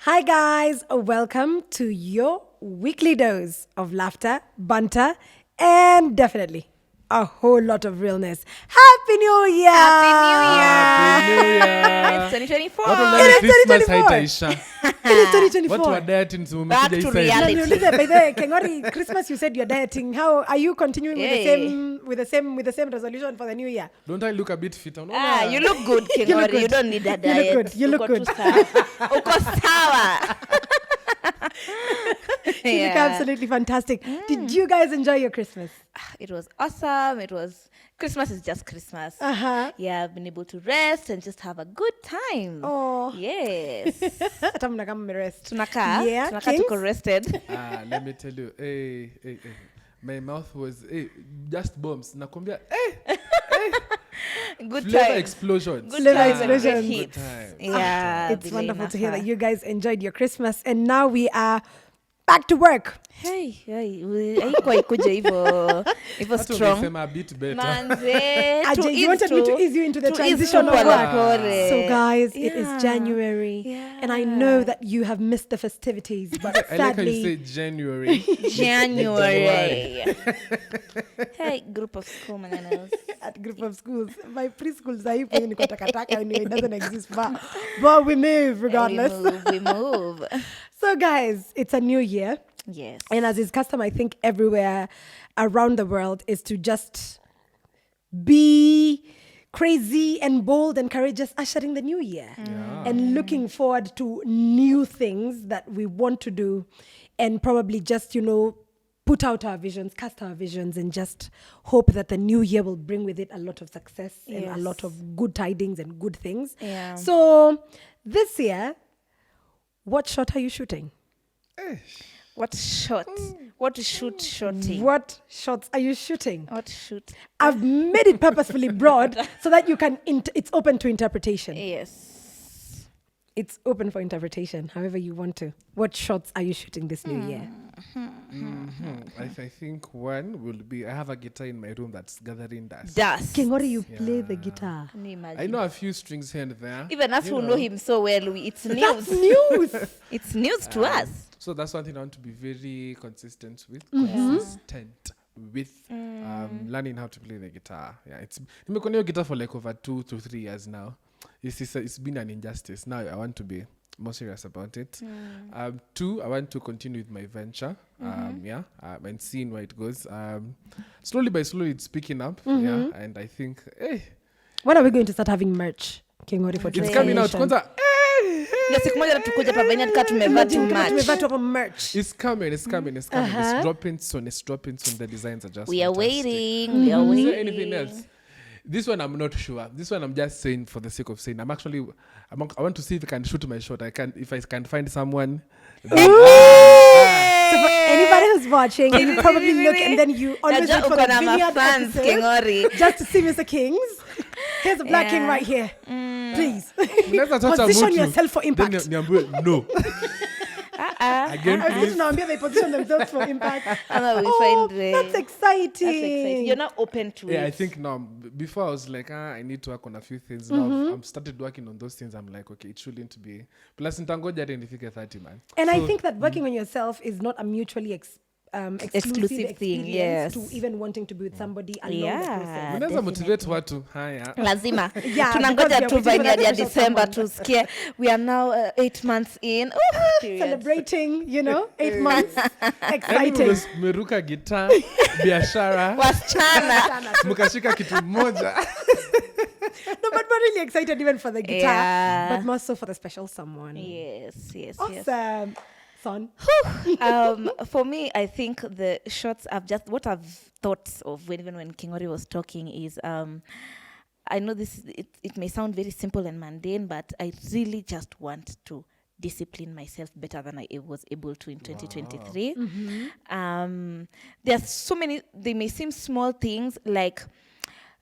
Hi guys, welcome to your weekly dose of laughter, banter, and definitely a whole lot of realness. Happy New Year! Happy New Year! It's 2024. What will It is Christmas 2024. haitaisha? It is 2024. What were dieting to Back to reality. By the way, Kengori, Christmas you said you're dieting. How are you continuing with the same resolution for the new year? Don't I look a bit fitter? No, You look good, Kingori. You don't need a diet. You look good. Uko sawa. You look absolutely fantastic. Did you guys enjoy your Christmas? It was awesome. Christmas is just Christmas. Uh-huh. Yeah, I've been able to rest and just have a good time. Oh. Yes. Hata mnakaa mmerest. Tunaka Kings? tuko rested. let me tell you, my mouth was just bombs. Nakwambia, Good flavor time. explosions. Good Flavor times and explosions. great Good hits. times. Yeah. It's Billy wonderful to hear Nasa. that you guys enjoyed your Christmas, and now we are back to work. Hey, haikuwa ikuje hivyo Hata strong. ungesema a bit better. Manze, Ajay, you wanted me to ease you into the transition of pole work. pole. So guys, it is Yeah. January, and I know that you have missed the festivities, but I like how you say sadly, January. January. Hey, group of school manenos. at group of schools, my preschool zaipo niko takataka anyway, it doesn't exist, but we move regardless. We move. So guys, it's a new year. Yes. And as is custom, I think everywhere around the world is to just be crazy and bold and courageous, ushering the new year and looking forward to new things that we want to do, and probably just, put out our visions, cast our visions, and just hope that the new year will bring with it a lot of success and a lot of good tidings and good things. Yeah. So this year, what shot are you shooting? What shot? What shoot shooting? What shots are you shooting? What shoot? I've made it purposefully broad so that you can, it's open to interpretation. Yes. It's open for interpretation, however you want to. What shots are you shooting this new year? I think one will be, I have a guitar in my room that's gathering dust. Kingori, you play the guitar. Can you imagine? I know a few strings here and there. Even us who know him so well, it's news. That's news. It's news to us. So that's one thing I want to be very consistent with. Consistent with learning how to play the guitar. Yeah, nimekuwa na guitar for like over 2 to 3 years now. It's been an injustice. Now I want to be more serious about it. 2, I want to continue with my venture. And seeing where it goes. Slowly by slowly, it's picking up. Yeah, and I think, When are we going to start having merch, Kingori, for it's coming out. Kwanza, Ndio siku moja tukuja pa Vineyard kaa tumevaa too much. Tumevaa tu hapa merch. It's coming. It's dropping soon. The designs are just We are fantastic. waiting. We are Is waiting. there anything else? This one I'm not sure. This one I'm just saying for the sake of saying. I want to see if I can shoot my shot. If I can find someone. So for anybody who's watching, you probably look and then you always look for the Vineyard fans, episode Kingori. just to see Mr. Kings. Here's a black king right here. Please. Position yourself for impact. No. Again, I was please. just they position themselves for impact. We find That's exciting. You're not open to it. Yeah, I think now, before I was like, I need to work on a few things. Now I've started working on those things. I'm like, okay, it shouldn't be. Plus, nitangoja hadi nifike 30, man. And I think that working on yourself is not a mutually exclusive thing, experience yes. to even wanting to be with somebody along the Yeah. process. Unaweza motivate watu haya. Lazima. Yeah, Tunangoja because tu we are waiting for Vineyard ya that special December someone. tusikie. We are now 8 months in. Period. Celebrating, 8 months. Yaani Exciting. mmeruka gitaa, biashara, Wasichana. mkashika kitu moja. No, but we're really excited even for the guitar, Yeah. but more so for the special someone. Yes. Awesome. Son. For me, I think the shots what I've thought of when Kingori was talking is I know it may sound very simple and mundane, but I really just want to discipline myself better than I was able to in 2023. There's so many, they may seem small things like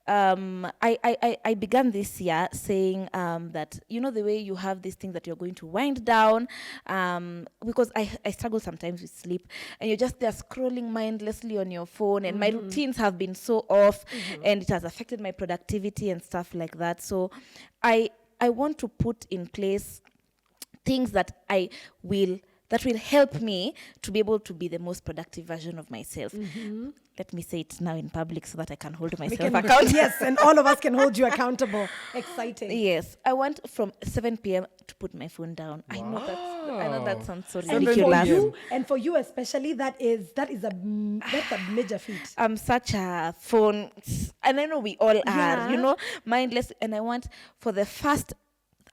I began this year saying that, the way you have these things that you're going to wind down, because I struggle sometimes with sleep, and you're just there scrolling mindlessly on your phone, and my routines have been so off, and it has affected my productivity and stuff like that. So I want to put in place things that will help me to be able to be the most productive version of myself. Let me say it now in public so that I can hold myself accountable. Yes, and all of us can hold you accountable. Exciting. Yes, I want from 7 p.m. to put my phone down. I know that sounds so And ridiculous. for you especially, that's a major feat. I'm such a phone, and I know we all are, Yeah. mindless. And I want for the first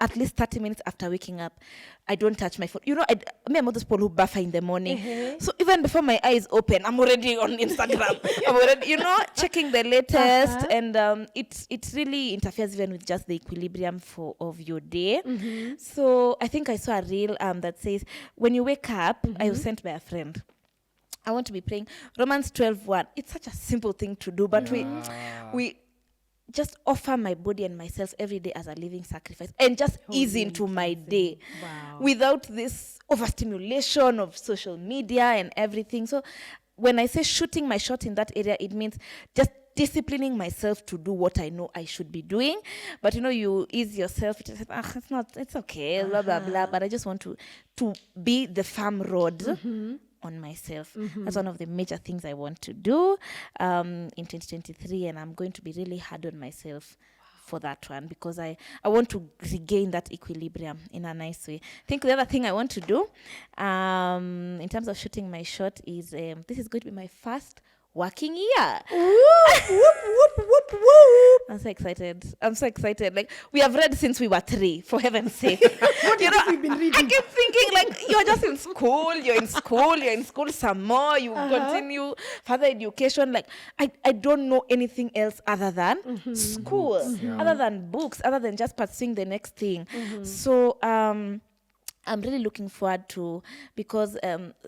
at least 30 minutes after waking up, I don't touch my phone. I'm one of those people who buffer in the morning. So even before my eyes open, I'm already on Instagram. I'm already, checking the latest. And it really interferes even with just the equilibrium of your day. So I think I saw a reel that says, when you wake up, I was sent by a friend. I want to be praying Romans 12:1. It's such a simple thing to do, but we just offer my body and myself every day as a living sacrifice and just ease into my day without this overstimulation of social media and everything. So when I say shooting my shot in that area, it means just disciplining myself to do what I know I should be doing. But you ease yourself, it's okay, blah blah blah. But I just want to be the firm road on myself. That's one of the major things I want to do in 2023, and I'm going to be really hard on myself for that one because I want to regain that equilibrium in a nice way. I think the other thing I want to do in terms of shooting my shot is this is going to be my first working year. Whoop, whoop, whoop, whoop, whoop. I'm so excited. Like, we have read since we were 3, for heaven's sake. What do you think we've been reading? I keep thinking, like, you're just in school, you're in school some more, you continue further education. Like, I don't know anything else other than school, other than books, other than just pursuing the next thing. So, I'm really looking forward to, because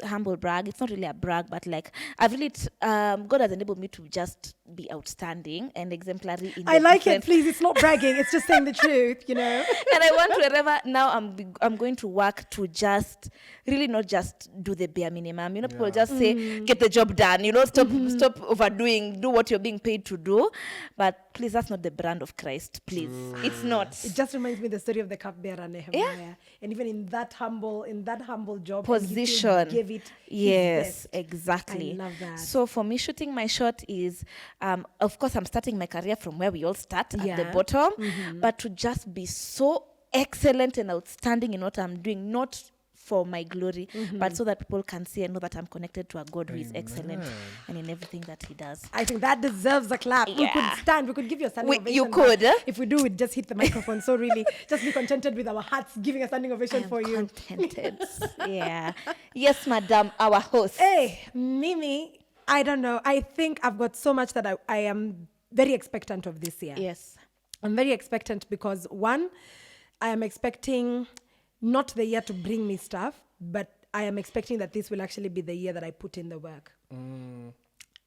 humble brag, it's not really a brag, but like I've really God has enabled me to just be outstanding and exemplary in I like it, please. It's not bragging, it's just saying the truth, And I want to wherever now I'm going to work to just really not just do the bare minimum. People just say get the job done, stop overdoing, do what you're being paid to do. But please, that's not the brand of Christ, please. It's not. It just reminds me of the story of the cupbearer Nehemiah. And even in that humble job position, he gave it yes, his best. exactly. I love that. So for me, shooting my shot is of course I'm starting my career from where we all start at the bottom, but to just be so excellent and outstanding in what I'm doing, not for my glory, but so that people can see and know that I'm connected to a God who is excellent and in everything that he does. I think that deserves a clap. We could stand. We could give you a standing ovation. You could. If we do, we'd just hit the microphone. So really, just be contented with our hearts giving a standing ovation for you. Contented. Yeah. Yes, madam, our host. Hey, Mimi, I don't know. I think I've got so much that I am very expectant of this year. Yes. I'm very expectant because, one, I am expecting not the year to bring me stuff, but I am expecting that this will actually be the year that I put in the work.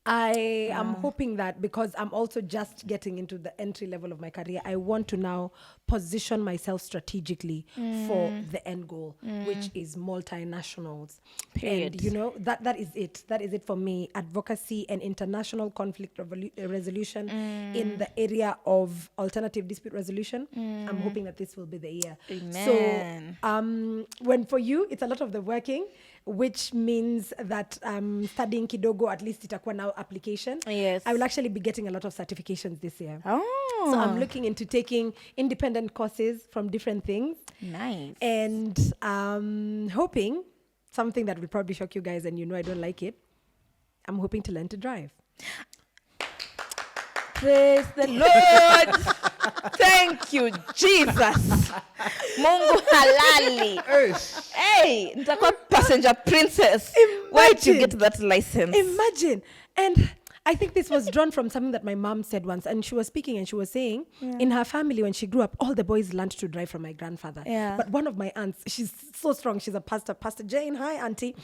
I am hoping that, because I'm also just getting into the entry level of my career, I want to now position myself strategically for the end goal, which is multinationals. Period. And that is it. That is it for me. Advocacy and international conflict resolution in the area of alternative dispute resolution. I'm hoping that this will be the year. Amen. So when for you, it's a lot of the working, which means that studying kidogo, at least itakuwa now application. Yes. I will actually be getting a lot of certifications this year. Oh. So I'm looking into taking independent courses from different things. Nice. And hoping, something that will probably shock you guys, and I don't like it, I'm hoping to learn to drive. Praise the Lord. Thank you, Jesus. Mungu halali. Hey, nitakuwa passenger princess. Where did you get that license? Imagine. And I think this was drawn from something that my mom said once. And she was speaking and she was saying, in her family, when she grew up, all the boys learned to drive from my grandfather. Yeah. But one of my aunts, she's so strong. She's a pastor. Pastor Jane, hi, auntie.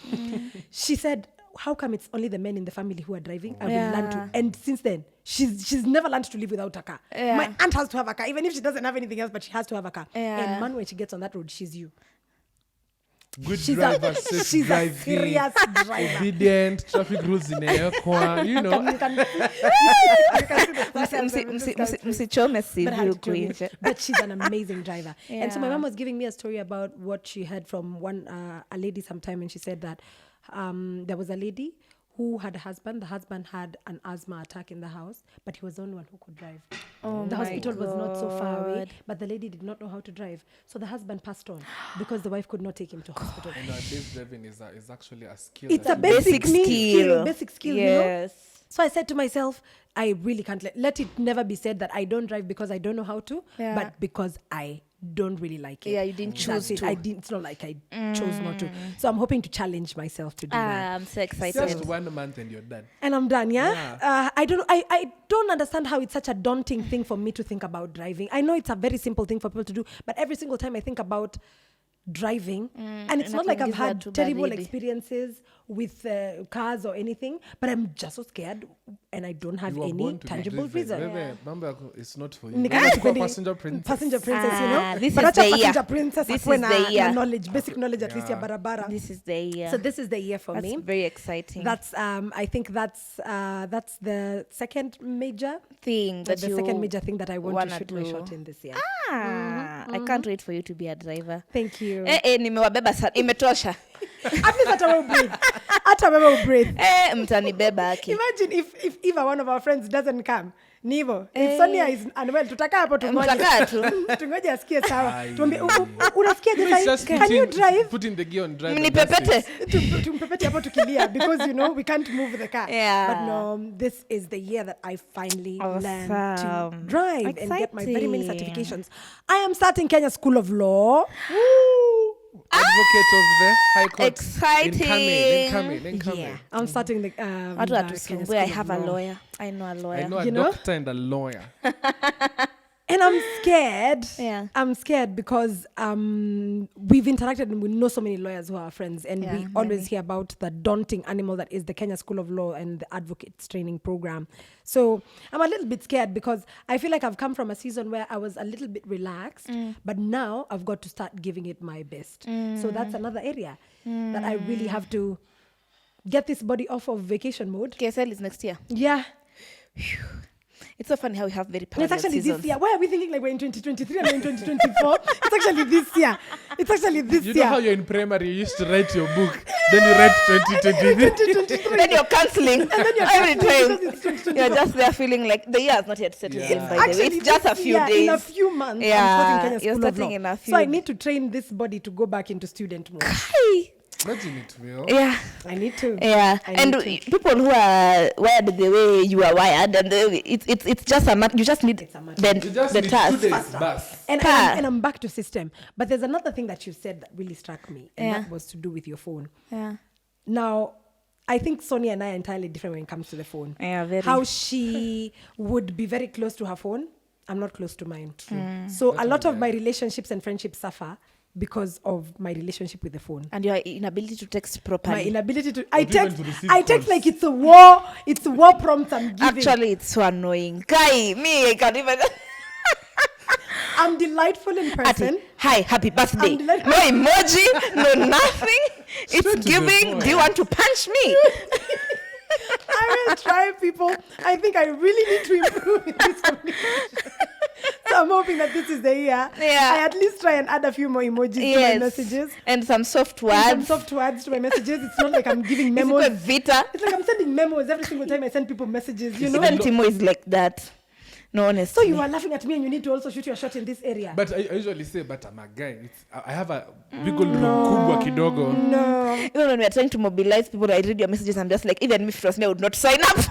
She said, how come it's only the men in the family who are driving? I will learn to. And since then, she's never learned to live without a car. Yeah. My aunt has to have a car, even if she doesn't have anything else, but she has to have a car. Yeah. And man, when she gets on that road, she's you. good She's driver, a, safe she's a driving, serious driver. obedient, traffic rules inawekwa, you know. You can see the patterns of this country. Msichome sivi But I had to huku tell you, nje. but she's an amazing driver. And so my Yeah. mom was giving me a story about what she heard from a lady sometime, and she said that there was a lady who had a husband. The husband had an asthma attack in the house, but he was the only one who could drive. Oh The my hospital was not so far away, God. but the lady did not know how to drive. So the husband passed on because the wife could not take him to hospital. And nowadays driving is actually a skill. It's that a you basic skill, basic skill, you know. Yes. So I said to myself, I really can't let it never be said that I don't drive because I don't know how to, Yeah. but because I don't really like it. Yeah, you didn't That's choose it. to. I didn't. It's not like I chose not to. So I'm hoping to challenge myself to do that. I'm so excited. Just 1 month and you're done. And I'm done. Yeah. Yeah. I don't understand how it's such a daunting thing for me to think about driving. I know it's a very simple thing for people to do, but every single time I think about driving, and it's not like I've inakuingiza had tu terrible baridi. experiences with cars or anything, but I'm just so scared and I don't have You were any born to be tangible driven. reason. Wewe, mambo yako is not for you. Ni Wewe kama ulikuwa sipendi- passenger princess. passenger princess, you know. This But is acha the passenger year. princess This akuwe is na, the year. na knowledge, basic knowledge at least ya barabara. This is the year. So this is the year for That's me. very exciting. That's I think that's the second major thing that the you second major thing that I want to wanna shoot my do. shot in this year. I can't wait for you to be a driver. Thank you. Nimewabeba sana. Imetosha. At least hata wewe breathe. Hata wewe breathe. Mtanibeba aki. Imagine if Eva, one of our friends, doesn't come. Nivo, if Sonia is unwell, tutakaa hapo tungoje. Mtakaa tu. Tungoje asikie sawa. Ai. Tuambie unasikia Please je? just Can you drive? put in the gear on drive. and that's Mnipepete. it. Tumpepete hapo tukilia because you know we can't move the car. Yeah. But no, this is the year that I finally learn to Awesome. drive and get my very many Exciting. certifications. I am starting Kenya School of Law. Advocate of the High Court. Exciting. Incoming. Yeah, I'm starting the Watu Kenya watusumbue. School I of have a Law. lawyer. I know a lawyer. I know a You know? doctor and a lawyer. And I'm scared. Yeah. I'm scared because we've interacted and we know so many lawyers who are our friends, and Yeah, we always hear about the daunting animal that is the Kenya School of Law and the Advocates Training Program. So I'm a little bit scared because I feel like I've come from a season where I was a little bit relaxed, but now I've got to start giving it my best. So that's another area that I really have to get this body off of vacation mode. KSL is next year. Yeah. It's so funny how we have very And it's parallel actually seasons. this year. Why are we thinking like we're in 2023 and we're in 2024? It's actually this year. It's actually this You year. know how you're in primary, you used to write your book, then you write 2023. Then you're cancelling every time. Because it's 2024. You're just there feeling like the year has not yet settled Yeah. in, by the way. Actually, It's just a this few year, days. In a few months, Yeah, I'm starting Kenya you're School of starting Law. in a So I few- need to train this body to go back into student mode. Hey. Imagine it, Will. Yeah. I need to. Yeah, I and need to. people who are wired the way you are wired, and it's just a matter. You just need It's a matter. the, You just the need task. 2 days, bus. And Car. I'm back to system. But there's another thing that you said that really struck me, and Yeah. that was to do with your phone. Yeah, Now, I think Sonia and I are entirely different when it comes to the phone. yeah, very. How she would be very close to her phone, I'm not close to mine. So a lot of my relationships and friendships suffer because of my relationship with the phone. And your inability to text My properly. inability to Or even to receive I text calls. like it's a war prompt I'm giving. Actually, it's so annoying. Guy, me, I can't even. I'm delightful in person. Hi, happy birthday. I'm delighted. No emoji, no nothing. Straight to It's the giving. point. Do you want to punch me? I will try, people. I think I really need to improve in this communication. So I'm hoping that this is the year. Yeah. I at least try and add a few more emojis to my messages. And some soft And words. some soft words to my messages. It's not like I'm giving Is it memos. a Vita? It's like I'm sending memos every single time I send people messages, you know? Even Timo is like that. No, honestly. So you are laughing at me and you need to also shoot your shot in this area. But I usually say, but I'm a guy. I have a wiggle room kubwa kidogo. No. Even when we are trying to mobilize people, I read your messages. I'm just like, even if it was me, I would not sign up for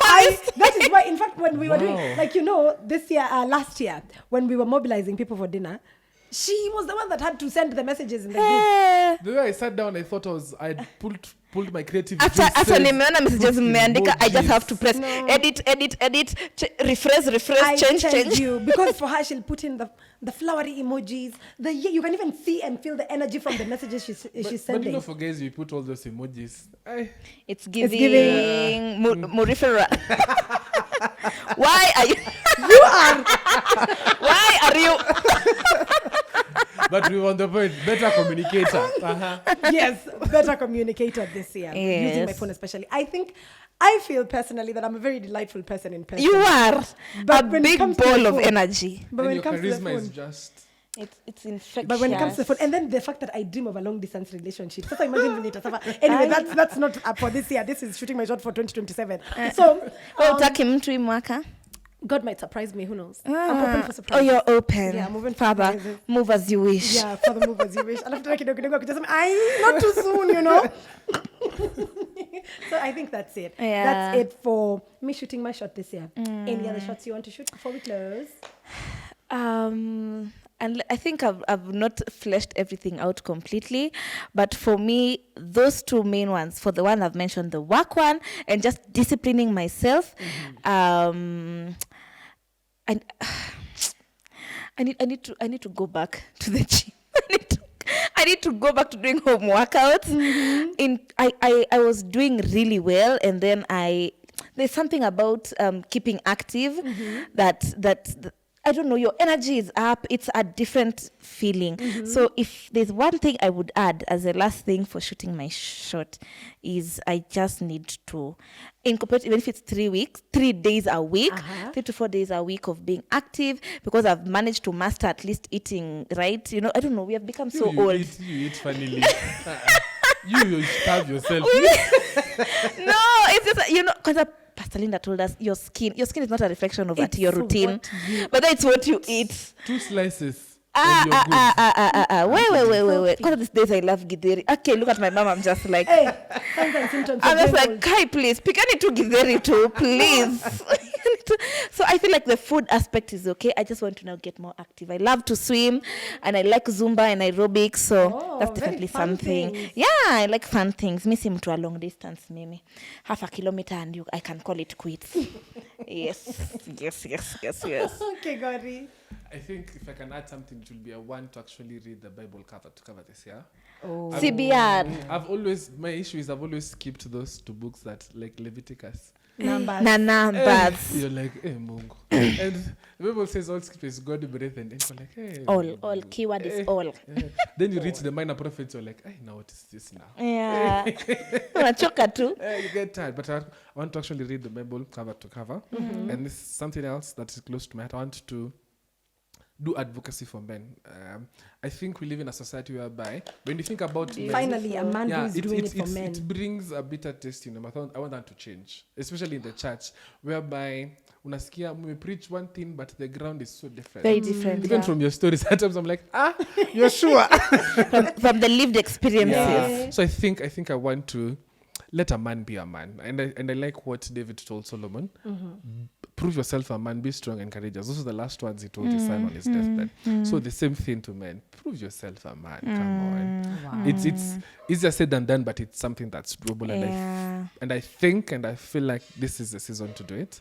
That is why, in fact, when we were doing, Wow. like, you know, this year, last year, when we were mobilizing people for dinner, she was the one that had to send the messages in the group. Eh. The way I sat down, I thought I'd pulled my creative After juices, nimeona messages put mmeandika, I just have to emojis. press No. edit, refresh, I change. tell you, because for her, she'll put in the flowery emojis. You can even see and feel the energy from the messages she's But you sending. know, for guys, we put all those emojis. It's giving, giving- Murifera. Why are you? You are. Why are you? But we were on the point. Better communicator. Uh-huh. Yes, better communicator this year. Using my Yes. phone especially. I feel personally that I'm a very delightful person in person. You are But a when it big comes to the ball of phone- energy. But And when your it comes to the charisma is phone, just... It's infectious. but when it comes to the phone, and then the fact that I dream of a long distance relationship. So imagine when it has anyway, that's not up for this year. This is shooting my shot for 2027. So Utaki mtu hii mwaka? God might surprise me. Who knows? I'm open for Oh, surprises. you're open. Yeah, I'm open for Father, surprises. move as you wish. Yeah, for the move as you wish. Alafu tena kidogo akijasema, not too soon, you know. So I think that's it. Yeah. That's it for me shooting my shot this year. Any other shots you want to shoot before we close? And I think I've not fleshed everything out completely, but for me, those two main ones, for the one I've mentioned, the work one, and just disciplining myself, and I need to go back to the gym. I need to go back to doing home workouts. I was doing really well, and then there's something about keeping active that I don't know, your energy is up. It's a different feeling. So if there's one thing I would add as a last thing for shooting my shot is I just need to incorporate, even if it's 3 days a week, 3 to 4 days a week of being active, because I've managed to master at least eating right. You know, I don't know, we have become so old. You eat funnily. You starve yourself. No, it's just, you know, because Pastor Linda told us your skin is not a reflection of It's your routine, what you but it's what you eat. 2 slices. and you're good. Wait. Because these days I love githeri. Okay, look at my mom. I'm just like, Hey, signs and symptoms I'm of just being like, old. Kai, please, pick any two githeri too, please. So I feel like the food aspect is okay. I just want to now get more active. I love to swim, and I like Zumba and aerobics, so that's very definitely fun something. things. Yeah, I like fun things. Me seem to a long distance, maybe half a kilometer, and I can call it quits. Yes. Okay, Gori. I think if I can add something, it will be a one to actually read the Bible cover to cover this year. Oh. CBR. My issue is I've always skipped those 2 books that, like Leviticus. Numbers. Numbers. You're like, hey, Mungu. And the Bible says all scripture is God breathed, and you're like, hey. All. Keyword is all. Then you read the minor prophets, you're like, hey, now what is this now? Yeah. Unachoka tu. You get tired, but I want to actually read the Bible cover to cover. And this is something else that is close to my heart. I want to do advocacy for men. I think we live in a society whereby when you think about men, Finally, a man who is doing it for men. it brings a bitter taste in them. I want that to change, especially in the church, whereby unasikia we preach one thing, but the ground is so different. Very different. Even from your stories, at times I'm like, you're sure? From the lived experiences. Yeah. So I think I want to let a man be a man, and I like what David told Solomon. Prove yourself a man, be strong and courageous. Those are the last words he told his son on his deathbed. So the same thing to men. Prove yourself a man. Come on. Wow. It's easier said than done, but it's something that's doable. And I think and I feel like this is the season to do it.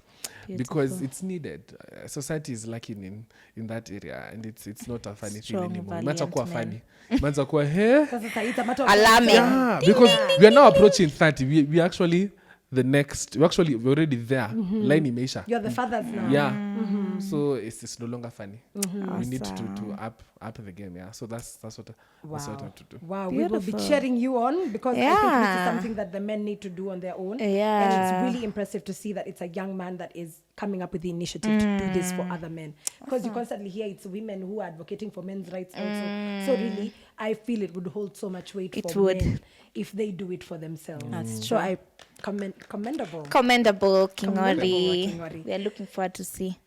Because it's needed. Society is lacking in that area, and it's not a funny Strong, thing anymore. valiant Imeacha kuwa men. funny. Imeanza kuwa hey. Sasa it's a matter of Alarming. Yeah, because we are now approaching 30. We actually we're already there. Line imeisha. You're the fathers now. Yeah. So it's no longer funny. We need to Awesome. up the game. Yeah. So that's what I want to do. Wow, we will be Beautiful. cheering you on because I think this is Yeah. something that the men need to do on their own. Yeah. And it's really impressive to see that it's a young man that is coming up with the initiative to do this for other men. Because you constantly hear it's women who are advocating for men's rights also. So really, I feel it would hold so much weight It for would. men if they do it for themselves. That's so I commendable. Commendable, King Commendable, Ori. King Ori. We are looking forward to see.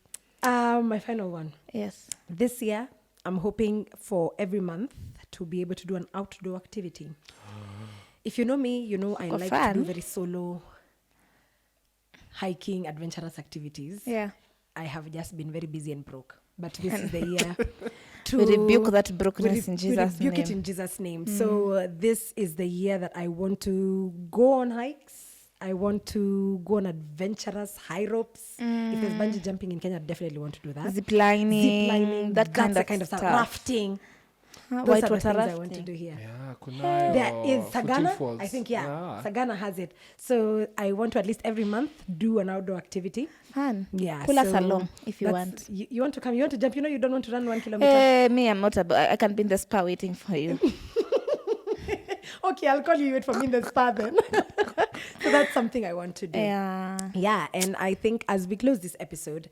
My final one. Yes. This year, I'm hoping for every month to be able to do an outdoor activity. If you know me, you know I For like to fun. do very solo hiking, adventurous activities. Yeah. I have just been very busy and broke. But this is the year to We rebuke that we brokenness in Jesus' rebuke it name. in Jesus' name. So this is the year that I want to go on hikes. I want to go on adventurous high ropes. If there's bungee jumping in Kenya, I definitely want to do that. Zip lining. Zip lining, That that's kind the of kind of stuff. stuff. Rafting. Those White are the water things I want to rafting. do here. Yeah, kunayo. There is Footing Sagana. Falls. I think, yeah, Sagana has it. So I want to at least every month do an outdoor activity. Fun. Yeah. Pull us so along if you that's- want. You want to come? You want to jump? You don't want to run 1 kilometer? Me, I'm not. I can be in the spa waiting for you. Okay, I'll call you. Wait for me in the spa then. So that's something I want to do. Yeah. Yeah, and I think as we close this episode,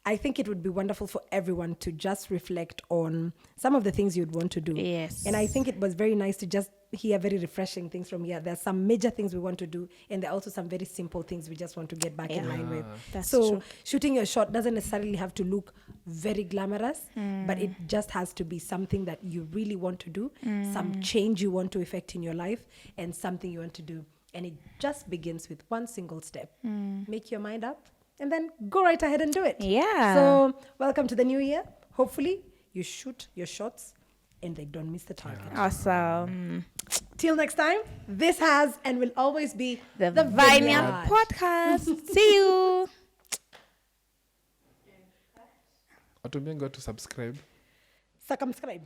I think it would be wonderful for everyone to just reflect on some of the things you'd want to do. Yes. And I think it was very nice to just hear very refreshing things from here. There's some major things we want to do, and there are also some very simple things we just want to get back in line with. That's so true. shooting your shot doesn't necessarily have to look very glamorous, but it just has to be something that you really want to do, some change you want to effect in your life, and something you want to do. And it just begins with one single step. Make your mind up, and then go right ahead and do it. Yeah. So welcome to the new year. Hopefully you shoot your shots and they don't miss the target. Awesome. Till next time, this has and will always be The Vineyard Podcast. See you. Watuambie to subscribe. Circumscribe.